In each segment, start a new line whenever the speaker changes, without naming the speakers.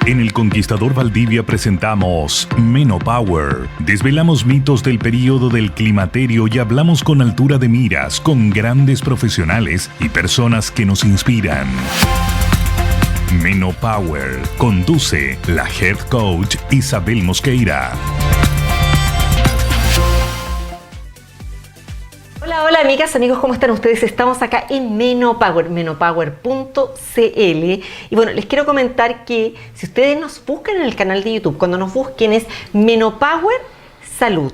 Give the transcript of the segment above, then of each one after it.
En El Conquistador Valdivia presentamos Menopower. Desvelamos mitos del periodo del climaterio y hablamos con altura de miras con grandes profesionales y personas que nos inspiran. Menopower. Conduce la Head Coach Isabel Mosqueira.
Hola amigas, amigos, ¿cómo están ustedes? Estamos acá en Menopower, menopower.cl, y bueno, les quiero comentar que si ustedes nos buscan en el canal de YouTube, cuando nos busquen es Menopower Salud,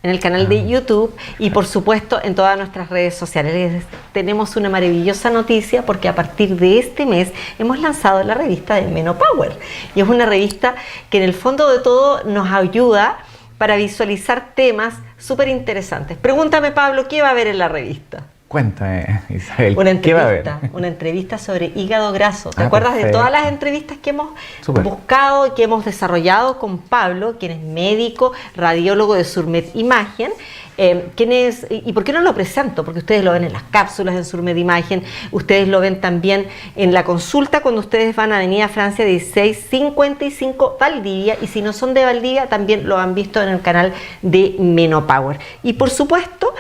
en el canal de YouTube y por supuesto en todas nuestras redes sociales. Tenemos una maravillosa noticia porque a partir de este mes hemos lanzado la revista de Menopower, y es una revista que en el fondo de todo nos ayuda para visualizar temas súper interesantes. Pregúntame, Pablo, ¿qué va a haber en la revista?
Cuéntame, Isabel,
¿qué va a haber? Una entrevista sobre hígado graso. ¿Te acuerdas perfecto. De todas las entrevistas que hemos buscado y que hemos desarrollado con Pablo, quien es médico, radiólogo de Surmed Imagen? ¿Y por qué no lo presento? Porque ustedes lo ven en las cápsulas en Surmed Imagen, ustedes lo ven también en la consulta cuando ustedes van a Avenida Francia 1655 Valdivia, y si no son de Valdivia también lo han visto en el canal de Menopower. Y por supuesto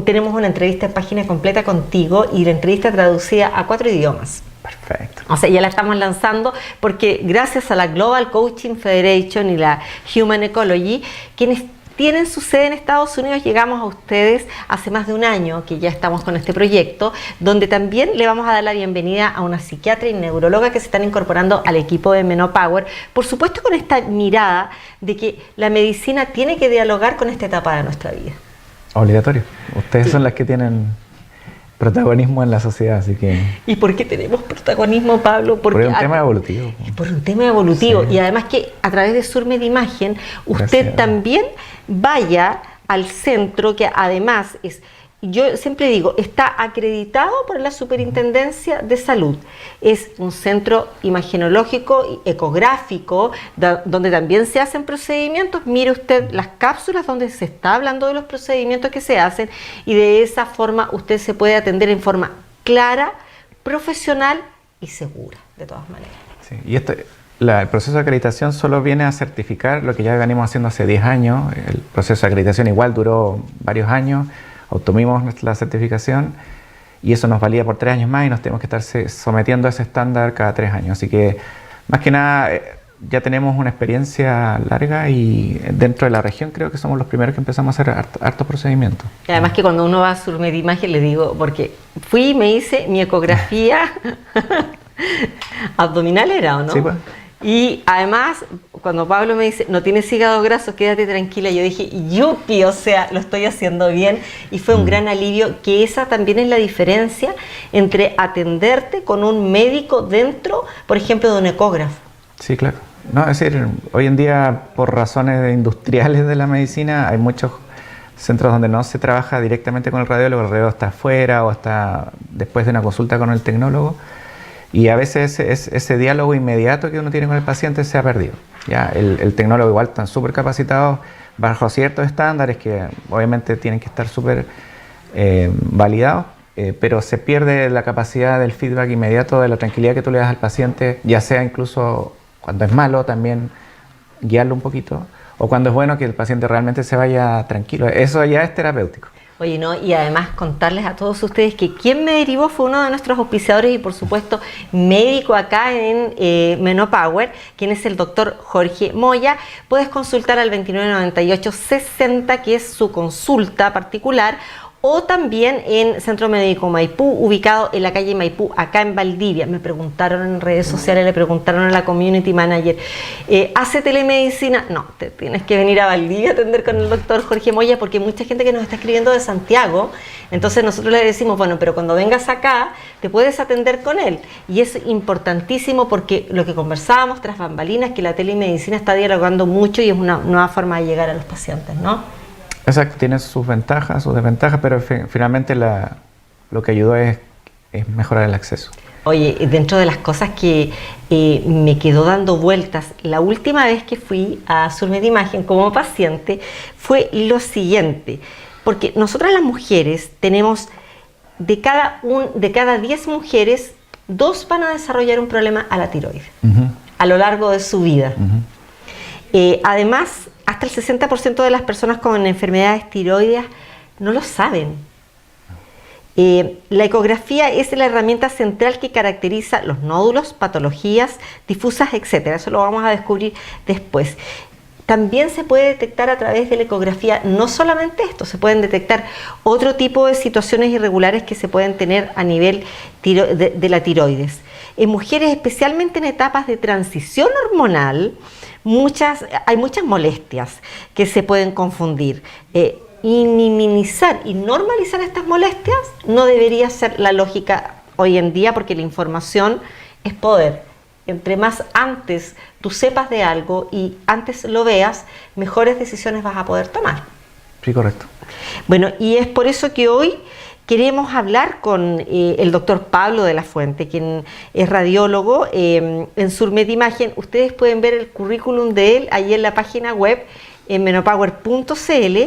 tenemos una entrevista en página completa contigo y la entrevista traducida a 4 idiomas.
Perfecto.
O sea, ya la estamos lanzando porque gracias a la Global Coaching Federation y la Human Ecology, quienes tienen su sede en Estados Unidos, llegamos a ustedes hace más de un año que ya estamos con este proyecto, donde también le vamos a dar la bienvenida a una psiquiatra y neuróloga que se están incorporando al equipo de Menopower, por supuesto con esta mirada de que la medicina tiene que dialogar con esta etapa de nuestra vida.
Obligatorio. Ustedes son las que tienen protagonismo en la sociedad, así que...
¿Y por qué tenemos protagonismo, Pablo?
Por un tema evolutivo.
Por un tema evolutivo.
Sí.
Y además que a través de Surmed Imagen, usted
Gracias.
también vaya al centro, que además es... Yo siempre digo, está acreditado por la Superintendencia de Salud. Es un centro imagenológico y ecográfico donde también se hacen procedimientos. Mire usted las cápsulas donde se está hablando de los procedimientos que se hacen, y de esa forma usted se puede atender en forma clara, profesional y segura, de todas maneras.
Sí. Y el proceso de acreditación solo viene a certificar lo que ya venimos haciendo hace 10 años. El proceso de acreditación igual duró varios años. Obtuvimos la certificación y eso nos valía por 3 años más, y nos tenemos que estar sometiendo a ese estándar cada 3 años. Así que, más que nada, ya tenemos una experiencia larga, y dentro de la región creo que somos los primeros que empezamos a hacer hartos procedimientos.
Y además que cuando uno va a Surmed Imagen, le digo, porque fui y me hice mi ecografía abdominal, ¿era o no?
Sí, pues.
Y además, cuando Pablo me dice, no tienes hígado graso, quédate tranquila, yo dije, yupi, o sea, lo estoy haciendo bien, y fue un gran alivio, que esa también es la diferencia entre atenderte con un médico dentro, por ejemplo, de un ecógrafo.
Sí, claro. No, es decir, hoy en día, por razones industriales de la medicina, hay muchos centros donde no se trabaja directamente con el radiólogo está afuera o está después de una consulta con el tecnólogo. Y a veces ese diálogo inmediato que uno tiene con el paciente se ha perdido. ¿Ya? El tecnólogo igual están súper capacitados bajo ciertos estándares que obviamente tienen que estar súper validados, pero se pierde la capacidad del feedback inmediato, de la tranquilidad que tú le das al paciente, ya sea incluso cuando es malo también guiarlo un poquito, o cuando es bueno que el paciente realmente se vaya tranquilo. Eso ya es terapéutico.
Oye, no, y además contarles a todos ustedes que quien me derivó fue uno de nuestros auspiciadores y por supuesto médico acá en Menopower, quien es el doctor Jorge Moya. Puedes consultar al 2998-60, que es su consulta particular, o también en Centro Médico Maipú, ubicado en la calle Maipú, acá en Valdivia. Me preguntaron en redes sociales, le preguntaron a la community manager, ¿hace telemedicina? No, te tienes que venir a Valdivia a atender con el doctor Jorge Moya, porque hay mucha gente que nos está escribiendo de Santiago. Entonces nosotros le decimos, bueno, pero cuando vengas acá te puedes atender con él. Y es importantísimo porque lo que conversábamos tras bambalinas, que la telemedicina está dialogando mucho y es una nueva forma de llegar a los pacientes, ¿no?
Exacto, tiene sus ventajas, sus desventajas, pero finalmente lo que ayudó es mejorar el acceso.
Oye, dentro de las cosas que me quedó dando vueltas, la última vez que fui a Surmed Imagen como paciente fue lo siguiente, porque nosotras las mujeres tenemos, de cada 10 mujeres, 2 van a desarrollar un problema a la tiroides. a lo largo de su vida. Además, hasta el 60% de las personas con enfermedades tiroideas no lo saben. La ecografía es la herramienta central que caracteriza los nódulos, patologías difusas, etc. Eso lo vamos a descubrir después. También se puede detectar a través de la ecografía, no solamente esto, se pueden detectar otro tipo de situaciones irregulares que se pueden tener a nivel de la tiroides. En mujeres, especialmente en etapas de transición hormonal, hay muchas molestias que se pueden confundir. Y minimizar y normalizar estas molestias no debería ser la lógica hoy en día, porque la información es poder. Entre más antes tú sepas de algo y antes lo veas, mejores decisiones vas a poder tomar.
Sí, correcto.
Bueno, y es por eso que hoy queremos hablar con el doctor Pablo de la Fuente, quien es radiólogo en Surmed Imagen. Ustedes pueden ver el currículum de él ahí en la página web, en menopower.cl,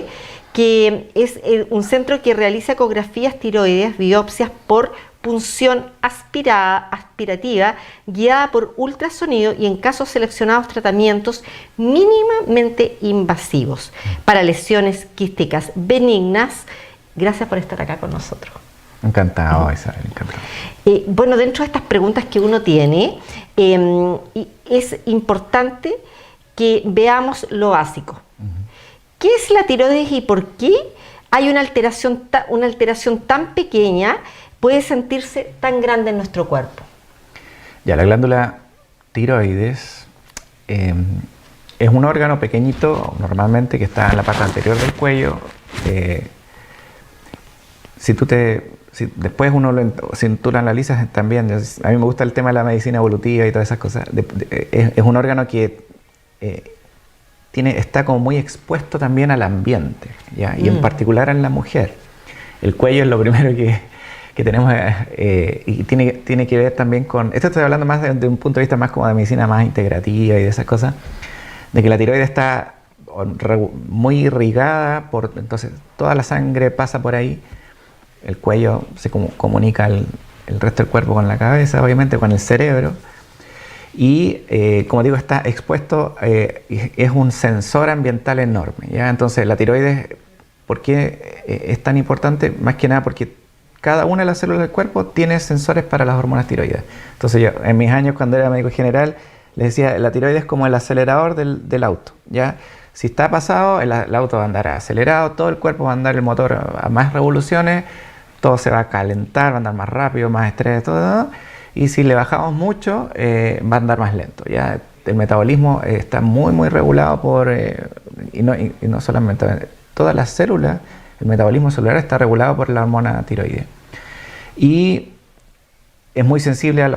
que es un centro que realiza ecografías tiroideas, biopsias por punción aspirativa, guiada por ultrasonido y en casos seleccionados tratamientos mínimamente invasivos para lesiones quísticas benignas. Gracias por estar acá con nosotros.
Encantado, Isabel, encantado.
Bueno, dentro de estas preguntas que uno tiene, es importante que veamos lo básico. ¿Qué es la tiroides y por qué hay una alteración tan pequeña puede sentirse tan grande en nuestro cuerpo?
Ya, la glándula tiroides es un órgano pequeñito, normalmente, que está en la parte anterior del cuello. Si después si tú lo analizas también, a mí me gusta el tema de la medicina evolutiva y todas esas cosas, es un órgano que está como muy expuesto también al ambiente, ¿ya? Y en particular en la mujer. El cuello es lo primero que tenemos y tiene que ver también con, esto estoy hablando más de un punto de vista más como de medicina más integrativa y de esas cosas, de que la tiroides está muy irrigada, entonces toda la sangre pasa por ahí, el cuello se comunica el resto del cuerpo con la cabeza, obviamente con el cerebro, y como digo, está expuesto, es un sensor ambiental enorme, ¿ya? Entonces la tiroides, ¿por qué es tan importante? Más que nada porque cada una de las células del cuerpo tiene sensores para las hormonas tiroides. Entonces yo, en mis años cuando era médico general, les decía, la tiroides es como el acelerador del auto, ¿ya? Si está pasado, el auto va a andar acelerado, todo el cuerpo va a andar el motor a más revoluciones, todo se va a calentar, va a andar más rápido, más estrés, todo. Y si le bajamos mucho, va a andar más lento, ¿ya? El metabolismo está muy, muy regulado y no solamente todas las células, el metabolismo celular está regulado por la hormona tiroides. Y es muy sensible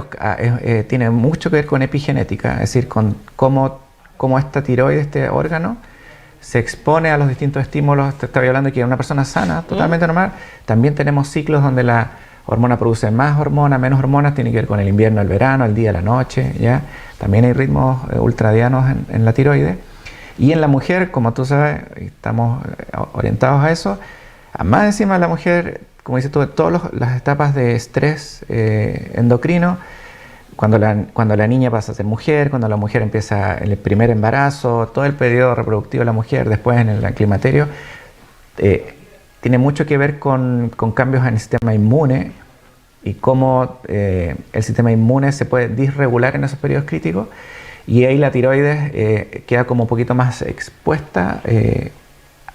tiene mucho que ver con epigenética, es decir, con cómo esta tiroides, este órgano, se expone a los distintos estímulos. Te estaba hablando de que una persona sana, totalmente normal, también tenemos ciclos donde la hormona produce más hormonas, menos hormonas, tiene que ver con el invierno, el verano, el día, la noche, ¿ya? También hay ritmos ultradianos en la tiroides. Y en la mujer, como tú sabes, estamos orientados a eso, más encima de la mujer, como dices tú, todas las etapas de estrés endocrino, cuando la niña pasa a ser mujer, cuando la mujer empieza en el primer embarazo, todo el periodo reproductivo de la mujer, después en el climaterio, tiene mucho que ver con cambios en el sistema inmune y cómo el sistema inmune se puede disregular en esos periodos críticos, y ahí la tiroides queda como un poquito más expuesta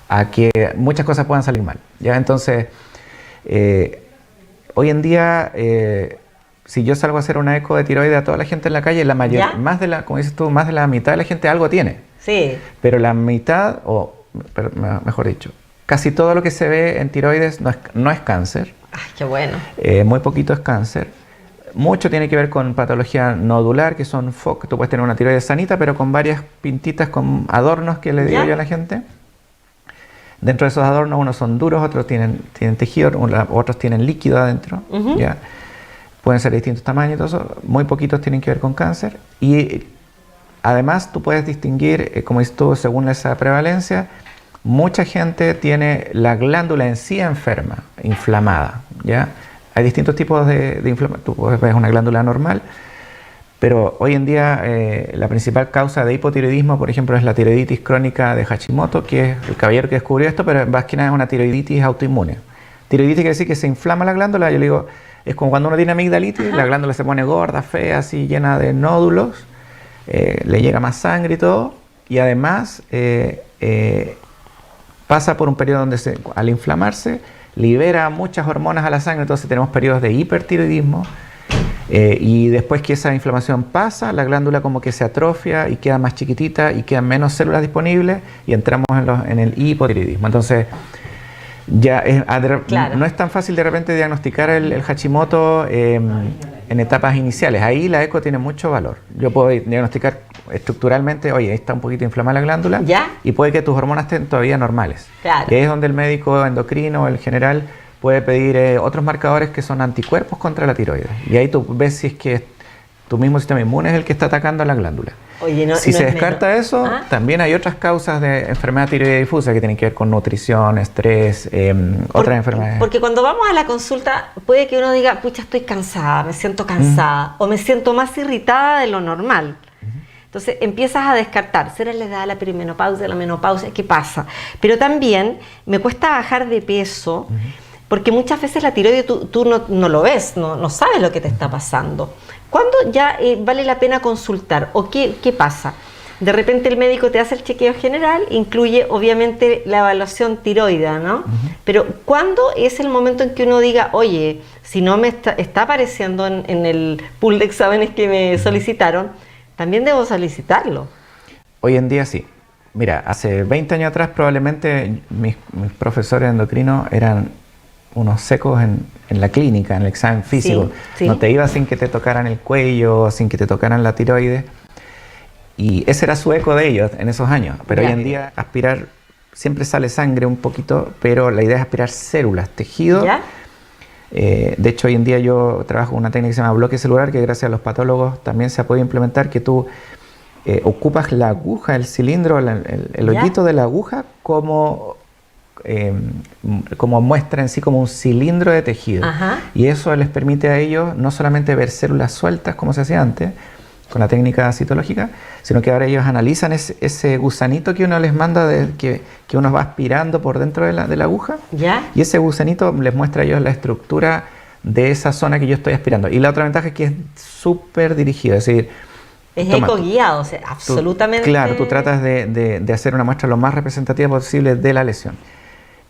a que muchas cosas puedan salir mal, ¿ya? Entonces, hoy en día, si yo salgo a hacer una eco de tiroides a toda la gente en la calle, como dices tú, más de la mitad de la gente algo tiene.
Sí.
Pero la mitad, mejor dicho, casi todo lo que se ve en tiroides no es cáncer.
Ay, qué bueno.
Muy poquito es cáncer. Mucho tiene que ver con patología nodular, que son FOC. Tú puedes tener una tiroides sanita, pero con varias pintitas, con adornos que le digo yo a la gente. Dentro de esos adornos, unos son duros, otros tienen tejido, otros tienen líquido adentro. ¿Ya? Pueden ser de distintos tamaños y todo eso. Muy poquitos tienen que ver con cáncer. Y además tú puedes distinguir, como dices tú, según esa prevalencia, mucha gente tiene la glándula en sí enferma, inflamada, ¿ya? Hay distintos tipos de inflamación. Tú puedes ver una glándula normal, Pero hoy en día la principal causa de hipotiroidismo, por ejemplo, es la tiroiditis crónica de Hashimoto, que es el caballero que descubrió esto, pero más que nada es una tiroiditis autoinmune. Tiroiditis quiere decir que se inflama la glándula, yo le digo, es como cuando uno tiene amigdalitis, la glándula se pone gorda, fea, así llena de nódulos, le llega más sangre y todo, y además pasa por un periodo donde al inflamarse libera muchas hormonas a la sangre, entonces tenemos periodos de hipertiroidismo, y después que esa inflamación pasa, la glándula como que se atrofia y queda más chiquitita y quedan menos células disponibles y entramos en el hipotiroidismo. Entonces ya
Claro.
no es tan fácil de repente diagnosticar el Hashimoto en etapas iniciales. Ahí la eco tiene mucho valor. Yo puedo diagnosticar estructuralmente, oye, está un poquito inflamada la glándula,
¿Ya?
y puede que tus hormonas estén todavía normales.
Claro.
Y ahí es donde el médico endocrino o el general puede pedir otros marcadores que son anticuerpos contra la tiroides. Y ahí tú ves si es que tu mismo sistema inmune es el que está atacando a la glándula.
Oye,
Si
no
se
es
descarta
menos.
eso, también hay otras causas de enfermedad tiroidea difusa que tienen que ver con nutrición, estrés, otras enfermedades.
Porque cuando vamos a la consulta puede que uno diga, pucha, estoy cansada, me siento cansada, o me siento más irritada de lo normal. Entonces empiezas a descartar, ¿será la edad, la perimenopausia, la menopausia? ¿Qué pasa? Pero también me cuesta bajar de peso, porque muchas veces la tiroides tú no lo ves, no sabes lo que te está pasando. ¿Cuándo ya vale la pena consultar? ¿O qué pasa? De repente el médico te hace el chequeo general, incluye obviamente la evaluación tiroidea, ¿no? Pero ¿cuándo es el momento en que uno diga, oye, si no me está apareciendo en el pool de exámenes que me solicitaron, también debo solicitarlo?
Hoy en día sí. Mira, hace 20 años atrás probablemente mis profesores endocrinos eran unos secos en la clínica, en el examen físico.
Sí.
No te ibas sin que te tocaran el cuello, sin que te tocaran la tiroides. Y ese era su eco de ellos en esos años. Pero
Ya.
hoy en día aspirar, siempre sale sangre un poquito, pero la idea es aspirar células, tejido.
¿Ya?
De hecho, hoy en día yo trabajo con una técnica que se llama bloque celular, que gracias a los patólogos también se ha podido implementar, que tú ocupas la aguja, el cilindro, el hoyito de la aguja como muestra en sí, como un cilindro de tejido.
Ajá.
Y eso les permite a ellos no solamente ver células sueltas como se hacía antes con la técnica citológica, sino que ahora ellos analizan ese gusanito que uno les manda, que uno va aspirando por dentro de la aguja,
¿Ya?
y ese gusanito les muestra a ellos la estructura de esa zona que yo estoy aspirando. Y la otra ventaja es que es súper dirigido, es decir,
Es
toma,
eco-guiado, o sea, absolutamente.
Claro, tú tratas de hacer una muestra lo más representativa posible de la lesión.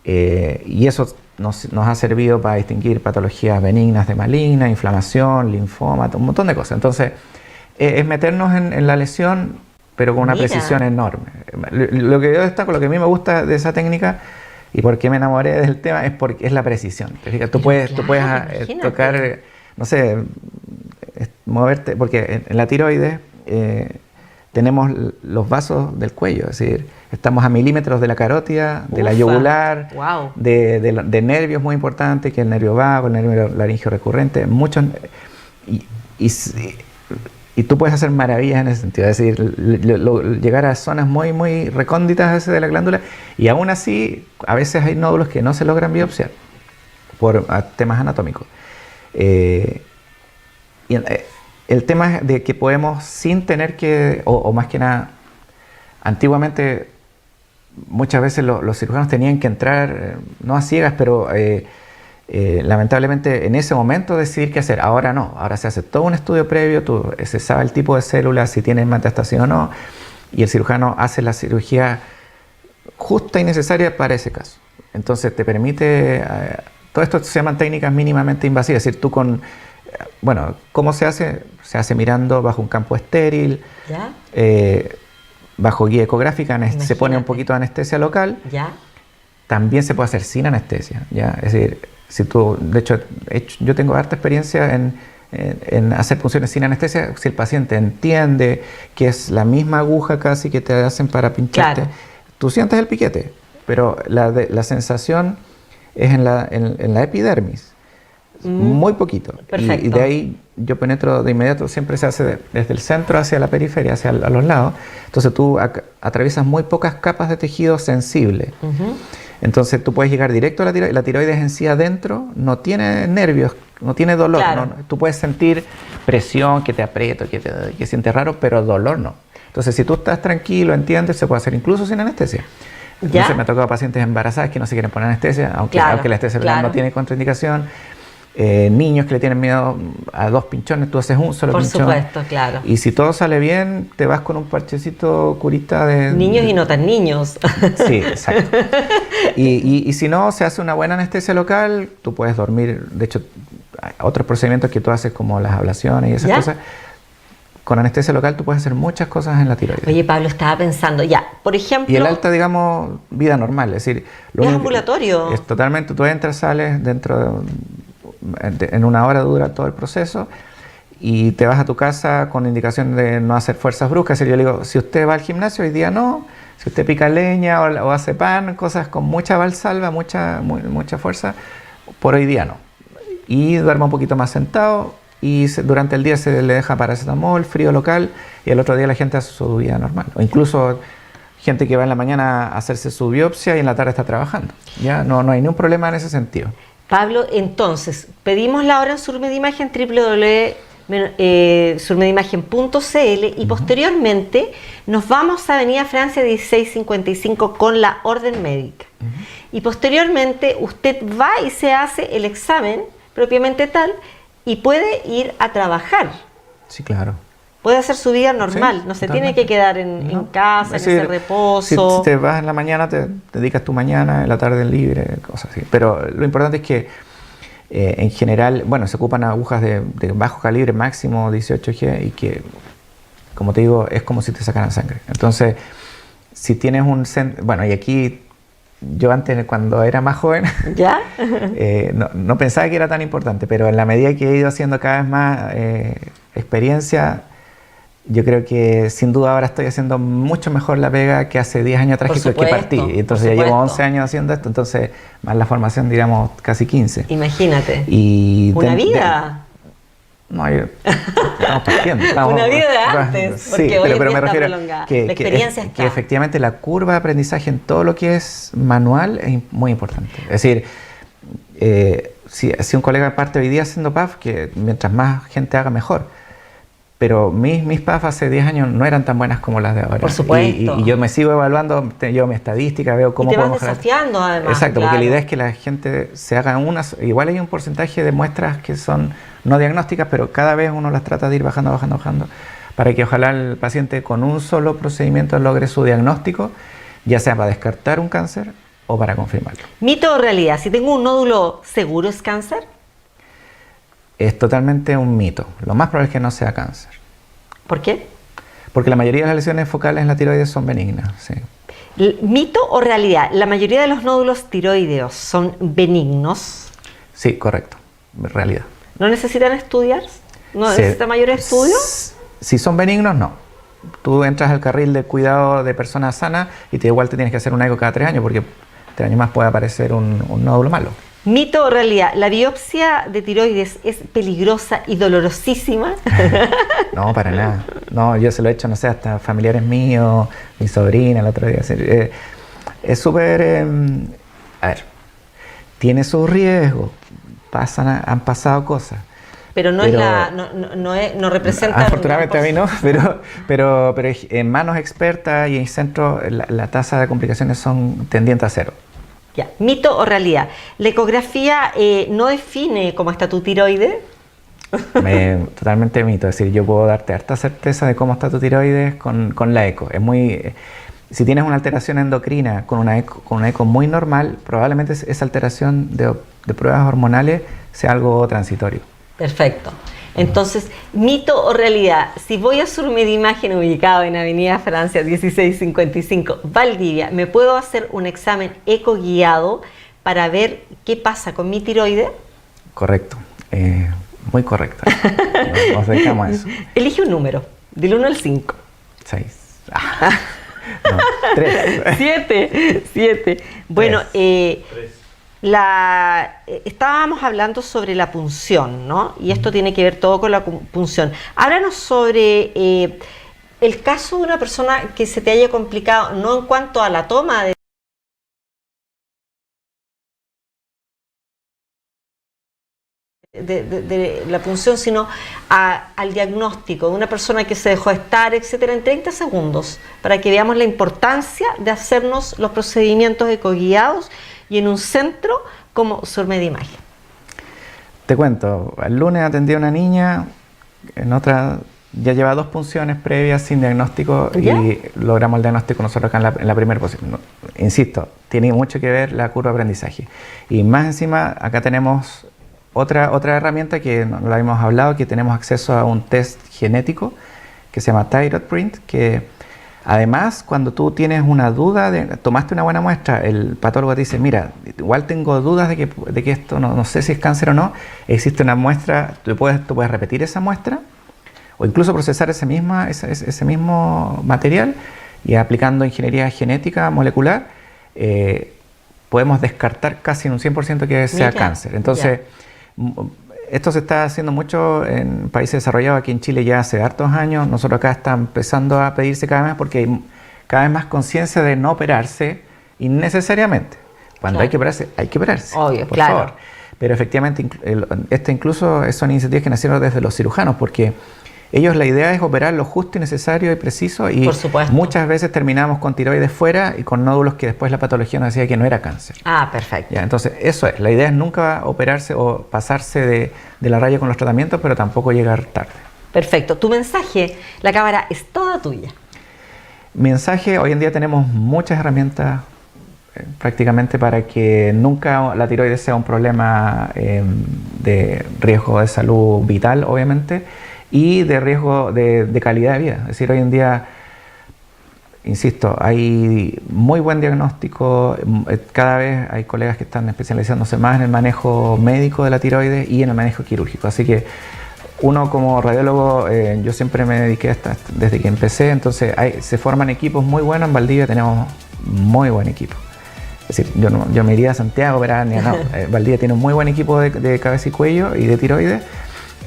Y eso nos ha servido para distinguir patologías benignas de malignas, inflamación, linfoma, un montón de cosas. Entonces, es meternos en la lesión, pero con una
Mira.
precisión enorme. Lo que yo destaco, lo que a mí me gusta de esa técnica y por qué me enamoré del tema es porque es la precisión. ¿Te fijas? Tú puedes
imagínate.
tocar, no sé, moverte, porque en la tiroides tenemos los vasos del cuello, es decir, estamos a milímetros de la carótida, de la
Ufa.
yugular,
Wow.
de nervios muy importantes, que el nervio vago, el nervio laringeo recurrente, muchos, y tú puedes hacer maravillas en ese sentido, es decir, llegar a zonas muy, muy recónditas a veces de la glándula, y aún así, a veces hay nódulos que no se logran biopsiar por temas anatómicos. El tema es de que podemos, sin tener que, o más que nada, antiguamente muchas veces los cirujanos tenían que entrar, no a ciegas, pero lamentablemente en ese momento decidir qué hacer. Ahora no, ahora se hace todo un estudio previo, se sabe el tipo de células, si tienen metástasis o no, y el cirujano hace la cirugía justa y necesaria para ese caso. Entonces te permite, todo esto se llaman técnicas mínimamente invasivas, es decir, tú bueno, ¿cómo se hace? Se hace mirando bajo un campo estéril,
¿Ya?
bajo guía ecográfica, se pone un
Imagínate.
poquito de anestesia local.
¿Ya?
También se puede hacer sin anestesia, ¿ya? Es decir, si tú, de hecho, yo tengo harta experiencia en hacer punciones sin anestesia, si el paciente entiende que es la misma aguja casi que te hacen para pincharte,
Claro.
tú sientes el piquete, pero la sensación es en la epidermis. Muy poquito.
Perfecto.
Y de ahí yo penetro de inmediato, siempre se hace desde el centro hacia la periferia, hacia a los lados. Entonces tú atraviesas muy pocas capas de tejido sensible. Entonces tú puedes llegar directo a la tiroides en sí adentro, no tiene nervios no tiene dolor.
Claro.
Tú puedes sentir presión, que te aprieto, que sientes raro, pero dolor no. Entonces, si tú estás tranquilo, entiendes, se puede hacer incluso sin anestesia. Entonces, me ha tocado pacientes embarazadas que no se quieren poner anestesia, aunque la anestesia no tiene contraindicación. Niños que le tienen miedo a 2 pinchones, tú haces un solo pinchón.
Por supuesto, claro.
Y si todo sale bien, te vas con un parchecito curita de...
Niños y no tan niños.
Sí, exacto. Y si no, se hace una buena anestesia local, tú puedes dormir. De hecho, hay otros procedimientos que tú haces como las ablaciones y esas cosas. Con anestesia local tú puedes hacer muchas cosas en la tiroides.
Oye, Pablo, estaba pensando, por ejemplo...
Y el alta, digamos, vida normal, es decir...
¿Es ambulatorio?
Es totalmente, tú entras, sales dentro en una hora dura todo el proceso y te vas a tu casa con indicación de no hacer fuerzas bruscas. Es decir, yo le digo, si usted va al gimnasio, hoy día no. Si usted pica leña o hace pan, cosas con mucha valsalva, mucha fuerza, por hoy día no. Y duerma un poquito más sentado y durante el día se le deja paracetamol, frío local, y el otro día la gente hace su vida normal. O incluso gente que va en la mañana a hacerse su biopsia y en la tarde está trabajando. Ya no hay ningún problema en ese sentido.
Pablo, entonces, pedimos la hora en Surmedimagen, www.surmedimagen.cl, y posteriormente nos vamos a Avenida Francia 1655 con la orden médica. Y posteriormente usted va y se hace el examen propiamente tal y puede ir a trabajar.
Sí, claro.
Puede hacer su vida normal,
sí,
no se
totalmente.
tiene que quedar en casa, en ese reposo.
Si te vas en la mañana, te dedicas tu mañana, en la tarde libre, cosas así. Pero lo importante es que en general, se ocupan agujas de bajo calibre, máximo 18G, y que, como te digo, es como si te sacaran sangre. Entonces, si tienes y aquí, yo antes, cuando era más joven, no pensaba que era tan importante, pero en la medida que he ido haciendo cada vez más experiencia, yo creo que sin duda ahora estoy haciendo mucho mejor la pega que hace 10 años atrás que partí. Y entonces ya llevo 11 años haciendo esto, entonces más la formación, diríamos, casi 15.
Imagínate.
Y
¿Una vida?
Estamos partiendo.
Una vida de antes,
sí,
porque hoy
pero
en
me
día
refiero
está prolongada. La experiencia está.
Que efectivamente la curva de aprendizaje en todo lo que es manual es muy importante. Es decir, si un colega parte hoy día haciendo PAF, que mientras más gente haga, mejor. Pero mis PAF hace 10 años no eran tan buenas como las de ahora.
Por supuesto.
Y yo me sigo evaluando, llevo mi estadística, veo cómo
podemos mejorar. Y te vas desafiando además.
Exacto, porque la idea es que la gente se haga igual hay un porcentaje de muestras que son no diagnósticas, pero cada vez uno las trata de ir bajando, para que ojalá el paciente con un solo procedimiento logre su diagnóstico, ya sea para descartar un cáncer o para confirmarlo.
¿Mito o realidad? Si tengo un nódulo, ¿seguro es cáncer?
Es totalmente un mito. Lo más probable es que no sea cáncer.
¿Por qué?
Porque la mayoría de las lesiones focales en la tiroides son benignas. Sí.
¿Mito o realidad? ¿La mayoría de los nódulos tiroideos son benignos?
Sí, correcto. Realidad.
¿No necesitan estudiar? ¿No necesitan mayores estudios?
Si son benignos, no. Tú entras al carril de cuidado de personas sanas y igual te tienes que hacer un eco cada 3 años, porque 3 años más puede aparecer un nódulo malo.
¿Mito o realidad? ¿La biopsia de tiroides es peligrosa y dolorosísima?
No, para nada. No, yo se lo he hecho, no sé, hasta familiares míos, mi sobrina el otro día. Es súper... a ver, tiene sus riesgos, han pasado cosas.
Pero no representa...
Afortunadamente a mí no, pero en manos expertas y en centros la tasa de complicaciones son tendientes a cero.
Ya. ¿Mito o realidad? ¿La ecografía no define cómo está tu tiroides?
Totalmente mito. Es decir, yo puedo darte harta certeza de cómo está tu tiroides con la eco. Si tienes una alteración endocrina con una eco muy normal, probablemente esa alteración de pruebas hormonales sea algo transitorio.
Perfecto. Entonces, ¿mito o realidad? Si voy a Surmedimagen, ubicado en Avenida Francia 1655, Valdivia, ¿me puedo hacer un examen eco guiado para ver qué pasa con mi tiroides?
Correcto. Muy correcto. Nos dedicamos a eso.
Elige un número, del 1 al 5.
6. No, 3.
7. Bueno, 3. Estábamos hablando sobre la punción, ¿no? Y esto tiene que ver todo con la punción. Háblanos sobre el caso de una persona que se te haya complicado, no en cuanto a la toma de la punción, sino al diagnóstico de una persona que se dejó estar, etcétera, en 30 segundos, para que veamos la importancia de hacernos los procedimientos ecoguiados y en un centro como Surmedimagen.
Te cuento, el lunes atendí a una niña, en otra ya lleva 2 punciones previas sin diagnóstico. ¿Ya? Y logramos el diagnóstico nosotros acá en la primera posición. No, insisto, tiene mucho que ver la curva de aprendizaje. Y más encima, acá tenemos otra herramienta que no la habíamos hablado, que tenemos acceso a un test genético que se llama ThyroidPrint, que además, cuando tú tienes una duda, tomaste una buena muestra, el patólogo te dice, mira, igual tengo dudas de que esto no sé si es cáncer o no, existe una muestra, tú puedes repetir esa muestra, o incluso procesar ese mismo material, y aplicando ingeniería genética molecular, podemos descartar casi en un 100% que sea cáncer. Entonces, esto se está haciendo mucho en países desarrollados. Aquí en Chile ya hace hartos años. Nosotros acá está empezando a pedirse cada vez más, porque hay cada vez más conciencia de no operarse innecesariamente. Cuando hay que operarse, hay que operarse.
Obvio,
por favor. Pero efectivamente, incluso son iniciativas que nacieron desde los cirujanos, porque ellos, la idea es operar lo justo y necesario y preciso, y muchas veces terminamos con tiroides fuera y con nódulos que después la patología nos decía que no era cáncer.
Ah, perfecto.
Ya, entonces, eso es. La idea es nunca operarse o pasarse de la raya con los tratamientos, pero tampoco llegar tarde.
Perfecto. Tu mensaje, la cámara es toda tuya.
Mi mensaje, hoy en día tenemos muchas herramientas prácticamente para que nunca la tiroides sea un problema de riesgo de salud vital, obviamente, y de riesgo de calidad de vida. Es decir, hoy en día, insisto, hay muy buen diagnóstico. Cada vez hay colegas que están especializándose más en el manejo médico de la tiroides y en el manejo quirúrgico. Así que uno, como radiólogo, yo siempre me dediqué desde que empecé, entonces se forman equipos muy buenos. En Valdivia tenemos muy buen equipo. Es decir, yo me iría a Santiago, pero no. Valdivia tiene un muy buen equipo de cabeza y cuello y de tiroides.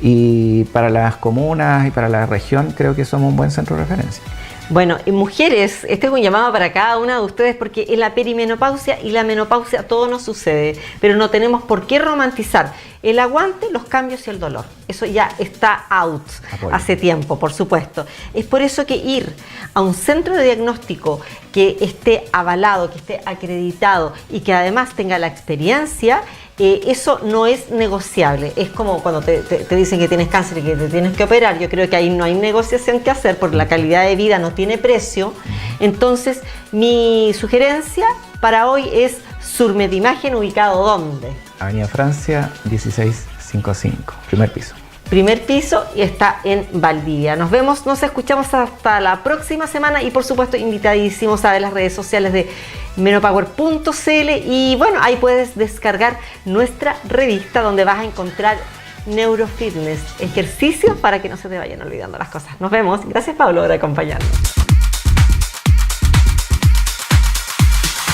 Y para las comunas y para la región creo que somos un buen centro de referencia.
Bueno, y mujeres, este es un llamado para cada una de ustedes, porque en la perimenopausia y la menopausia todo nos sucede, pero no tenemos por qué romantizar el aguante, los cambios y el dolor. Eso ya está out hace tiempo, por supuesto. Es por eso que ir a un centro de diagnóstico que esté avalado, que esté acreditado y que además tenga la experiencia, eso no es negociable. Es como cuando te dicen que tienes cáncer y que te tienes que operar. Yo creo que ahí no hay negociación que hacer, porque la calidad de vida no tiene precio. Entonces, mi sugerencia para hoy es Surmedimagen, ubicado ¿dónde?
Avenida Francia 1655, primer piso.
Primer piso, y está en Valdivia. Nos vemos, nos escuchamos hasta la próxima semana, y por supuesto invitadísimos a ver las redes sociales de menopower.cl, y bueno, ahí puedes descargar nuestra revista donde vas a encontrar neurofitness, ejercicios para que no se te vayan olvidando las cosas. Nos vemos. Gracias, Pablo, por acompañarnos.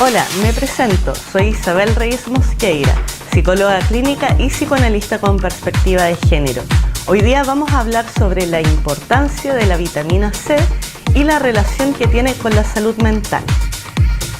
Hola, me presento. Soy Isabel Reyes Mosqueira, psicóloga clínica y psicoanalista con perspectiva de género. Hoy día vamos a hablar sobre la importancia de la vitamina C y la relación que tiene con la salud mental.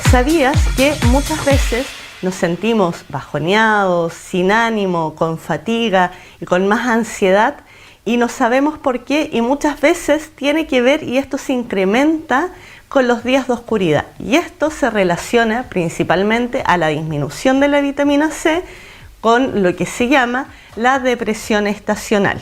¿Sabías que muchas veces nos sentimos bajoneados, sin ánimo, con fatiga y con más ansiedad, y no sabemos por qué, y muchas veces tiene que ver, y esto se incrementa con los días de oscuridad, y esto se relaciona principalmente a la disminución de la vitamina C con lo que se llama la depresión estacional?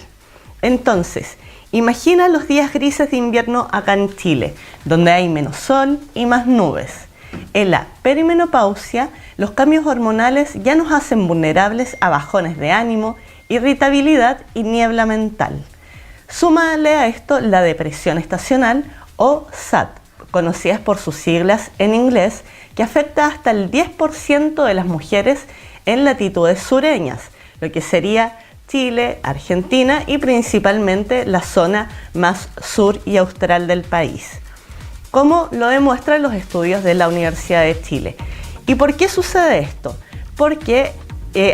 Entonces, imagina los días grises de invierno acá en Chile, donde hay menos sol y más nubes. En la perimenopausia, los cambios hormonales ya nos hacen vulnerables a bajones de ánimo, irritabilidad y niebla mental. Súmale a esto la depresión estacional, o SAD, conocidas por sus siglas en inglés, que afecta hasta el 10% de las mujeres en latitudes sureñas, lo que sería Chile, Argentina y principalmente la zona más sur y austral del país, como lo demuestran los estudios de la Universidad de Chile. ¿Y por qué sucede esto? Porque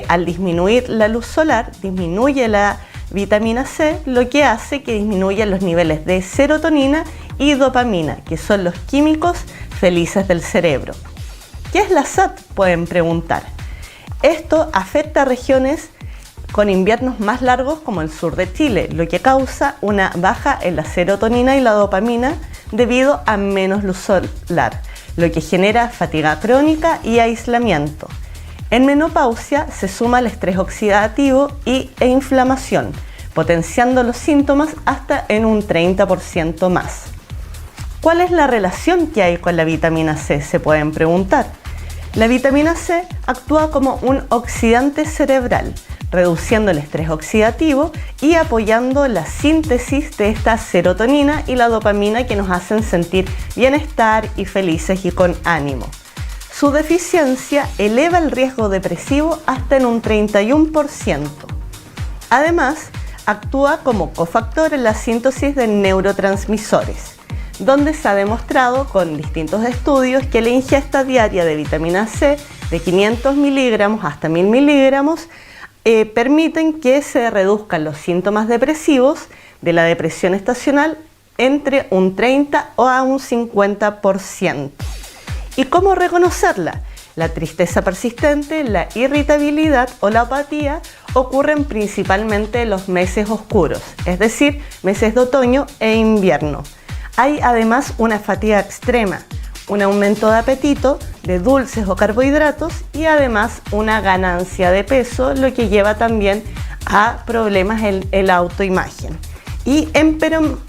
al disminuir la luz solar, disminuye la vitamina C, lo que hace que disminuyan los niveles de serotonina y dopamina, que son los químicos felices del cerebro. ¿Qué es la SAD?, pueden preguntar. Esto afecta a regiones con inviernos más largos como el sur de Chile, lo que causa una baja en la serotonina y la dopamina debido a menos luz solar, lo que genera fatiga crónica y aislamiento. En menopausia se suma el estrés oxidativo e inflamación, potenciando los síntomas hasta en un 30% más. ¿Cuál es la relación que hay con la vitamina C? Se pueden preguntar. La vitamina C actúa como un oxidante cerebral, reduciendo el estrés oxidativo y apoyando la síntesis de esta serotonina y la dopamina que nos hacen sentir bienestar y felices y con ánimo. Su deficiencia eleva el riesgo depresivo hasta en un 31%. Además, actúa como cofactor en la síntesis de neurotransmisores, donde se ha demostrado con distintos estudios que la ingesta diaria de vitamina C de 500 miligramos hasta 1000 miligramos permiten que se reduzcan los síntomas depresivos de la depresión estacional entre un 30 o a un 50%. ¿Y cómo reconocerla? La tristeza persistente, la irritabilidad o la apatía ocurren principalmente en los meses oscuros, es decir, meses de otoño e invierno. Hay además una fatiga extrema, un aumento de apetito, de dulces o carbohidratos y además una ganancia de peso, lo que lleva también a problemas en la autoimagen. Y en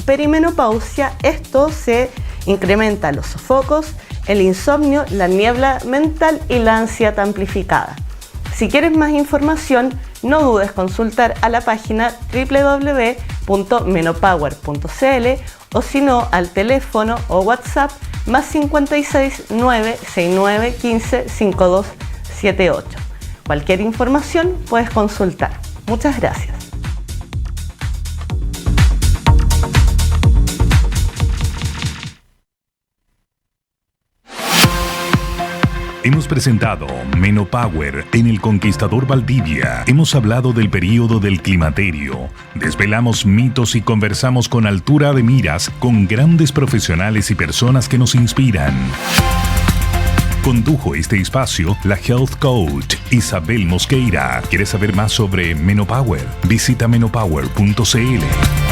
perimenopausia esto se incrementa los sofocos, el insomnio, la niebla mental y la ansiedad amplificada. Si quieres más información, no dudes consultar a la página www.menopower.cl o si no al teléfono o WhatsApp más 56 969 15 5278. Cualquier información puedes consultar. Muchas gracias.
Hemos presentado Menopower en El Conquistador Valdivia. Hemos hablado del período del climaterio. Desvelamos mitos y conversamos con altura de miras con grandes profesionales y personas que nos inspiran. Condujo este espacio la Health Coach Isabel Mosqueira. ¿Quieres saber más sobre Menopower? Visita menopower.cl.